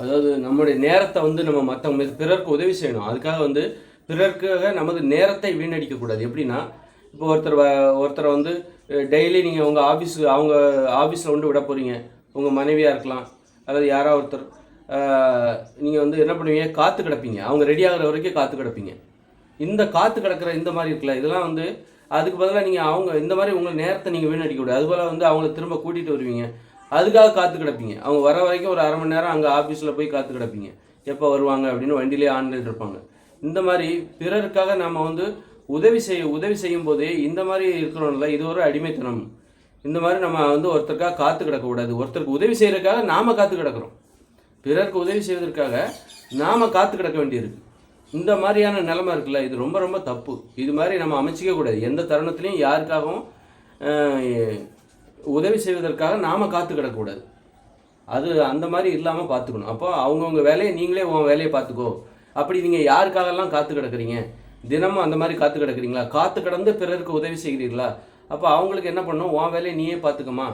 அதாவது நம்முடைய நேரத்தை வந்து நம்ம மற்றவங்க பிறருக்கு உதவி செய்யணும். அதுக்காக வந்து பிறருக்காக நமது நேரத்தை வீணடிக்கக்கூடாது. எப்படின்னா, இப்போ ஒருத்தரை வந்து டெய்லி நீங்கள் உங்கள் அவங்க ஆஃபீஸில் கொண்டு விட போகிறீங்க. உங்கள் மனைவியாக இருக்கலாம், அல்லது யாராவது ஒருத்தர். நீங்கள் வந்து என்ன பண்ணுவீங்க, காத்து கிடப்பீங்க. அவங்க ரெடி ஆகிற வரைக்கும் காத்து கிடப்பீங்க. இந்த காத்து கிடக்கிற இந்த மாதிரி இருக்குல்ல, இதெல்லாம் வந்து அதுக்கு பதிலாக நீங்கள் அவங்க இந்த மாதிரி உங்கள் நேரத்தை நீங்கள் வீணடிக்கக்கூடாது. அதுபோல் வந்து அவங்கள திரும்ப கூட்டிகிட்டு வருவீங்க. அதுக்காக காத்து கிடப்பீங்க. அவங்க வர வரைக்கும் ஒரு அரை மணி நேரம் அங்கே ஆஃபீஸில் போய் காத்து கிடப்பீங்க. எப்போ வருவாங்க அப்படின்னு வண்டியிலே ஆன்லைன் இருப்பாங்க. இந்த மாதிரி பிறருக்காக நம்ம வந்து உதவி செய்யும் போதே இந்த மாதிரி இருக்கிறோம்ல, இது ஒரு அடிமைத்தனம். இந்த மாதிரி நம்ம வந்து ஒருத்தருக்காக காத்து கிடக்கக்கூடாது. ஒருத்தருக்கு உதவி செய்கிறதுக்காக நாம் காத்து கிடக்கிறோம். பிறருக்கு உதவி செய்வதற்காக நாம் காத்து கிடக்க வேண்டியிருக்கு. இந்த மாதிரியான நிலைமை இருக்குல்ல, இது ரொம்ப ரொம்ப தப்பு. இது மாதிரி நம்ம அமைச்சிக்க கூடாது. எந்த தருணத்துலையும் யாருக்காகவும் உதவி செய்வதற்காக நாம் காத்து கிடக்கக்கூடாது. அது அந்த மாதிரி இல்லாமல் பார்த்துக்கணும். அப்போ அவங்கவுங்க வேலையை நீங்களே உன் வேலையை பார்த்துக்கோ. அப்படி நீங்கள் யாருக்காகலாம் காத்து கிடக்குறீங்க, தினமும் அந்த மாதிரி காத்து கிடக்குறீங்களா, காத்து கிடந்து பிறருக்கு உதவி செய்கிறீர்களா, அப்போ அவங்களுக்கு என்ன பண்ணணும், உன் வேலையை நீயே பார்த்துக்கமா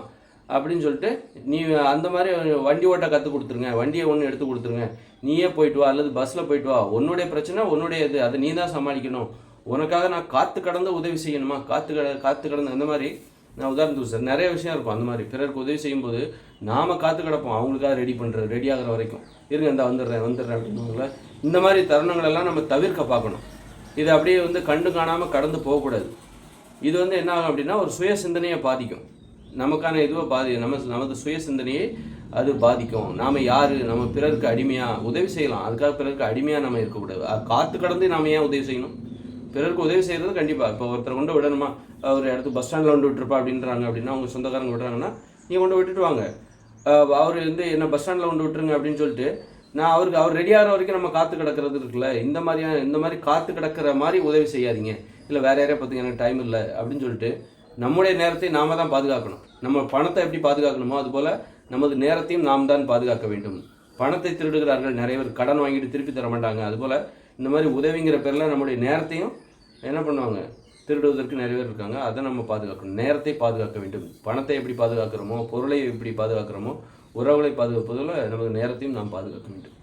அப்படின்னு சொல்லிட்டு நீ அந்த மாதிரி வண்டி ஓட்ட கற்றுக் கொடுத்துருங்க. வண்டியை ஒன்று எடுத்து கொடுத்துருங்க. நீயே போயிட்டு வா, அல்லது பஸ்ஸில் போயிட்டு வா. உன்னுடைய பிரச்சனை உன்னுடைய இது, அதை நீ தான் சமாளிக்கணும். உனக்காக நான் காத்து கடந்து உதவி செய்யணுமா, காத்து கடந்து அந்த மாதிரி. நான் உதாரணத்துக்கு சார் நிறைய விஷயம் இருக்கும். அந்த மாதிரி பிறருக்கு உதவி செய்யும்போது நாம் காத்து கிடப்போம். அவங்களுக்காக ரெடி ஆகிற வரைக்கும் இருங்க, இந்த வந்துடுறேன் அப்படின்னுங்கள. இந்த மாதிரி தருணங்களெல்லாம் நம்ம தவிர்க்க பார்க்கணும். இதை அப்படியே வந்து கண்டு காணாமல் கடந்து போகக்கூடாது. இது வந்து என்ன ஆகும் அப்படின்னா, ஒரு சுய சிந்தனையை பாதிக்கும். நமக்கான இதுவை நமது சுய சிந்தனையை அது பாதிக்கும். நாம் யார், நம்ம பிறருக்கு அடிமையாக உதவி செய்யலாம். அதுக்காக பிறருக்கு அடிமையாக நம்ம இருக்கக்கூடாது. காத்து கடந்து நாம் ஏன் உதவி செய்யணும்? பிறருக்கு உதவி செய்கிறது கண்டிப்பாக. இப்போ ஒருத்தர் கொண்டு விடணுமா, ஒரு இடத்துக்கு பஸ் ஸ்டாண்டில் கொண்டு விட்டுருப்பா அப்படின்றாங்க அப்படின்னா, அவங்க சொந்தக்காரங்க விடுறாங்கன்னா நீங்கள் கொண்டு விட்டுட்டு வாங்க. அவர் வந்து என்ன பஸ் ஸ்டாண்டில் கொண்டு விட்டுருங்க அப்படின்னு சொல்லிட்டு அவர் ரெடி ஆகிற வரைக்கும் நம்ம காத்து கிடக்கிறது இருக்குல்ல. இந்த மாதிரி காத்து கிடக்கிற மாதிரி உதவி செய்யாதீங்க. இல்லை வேறு யாரையா பார்த்துங்க, எனக்கு டைம் இல்லை அப்படின்னு சொல்லிட்டு நம்முடைய நேரத்தை நாம் தான் பாதுகாக்கணும். நம்ம பணத்தை எப்படி பாதுகாக்கணுமோ அதுபோல் நமது நேரத்தையும் நாம் தான் பாதுகாக்க வேண்டும். பணத்தை திருடுகிறார்கள் நிறைய பேர், கடன் வாங்கிட்டு திருப்பி தர மாட்டாங்க. அதுபோல் இந்த மாதிரி உதவிங்கிற பேரில் நம்முடைய நேரத்தையும் என்ன பண்ணுவாங்க, திருடுவதற்கு நிறைய பேர் இருக்காங்க. அதை நம்ம பாதுகாக்கணும். நேரத்தை பாதுகாக்க வேண்டும். பணத்தை எப்படி பாதுகாக்கிறோமோ, பொருளை எப்படி பாதுகாக்கிறோமோ, உறவுகளை பாதுகாப்பதில் நமது நேரத்தையும் நாம் பாதுகாக்க வேண்டும்.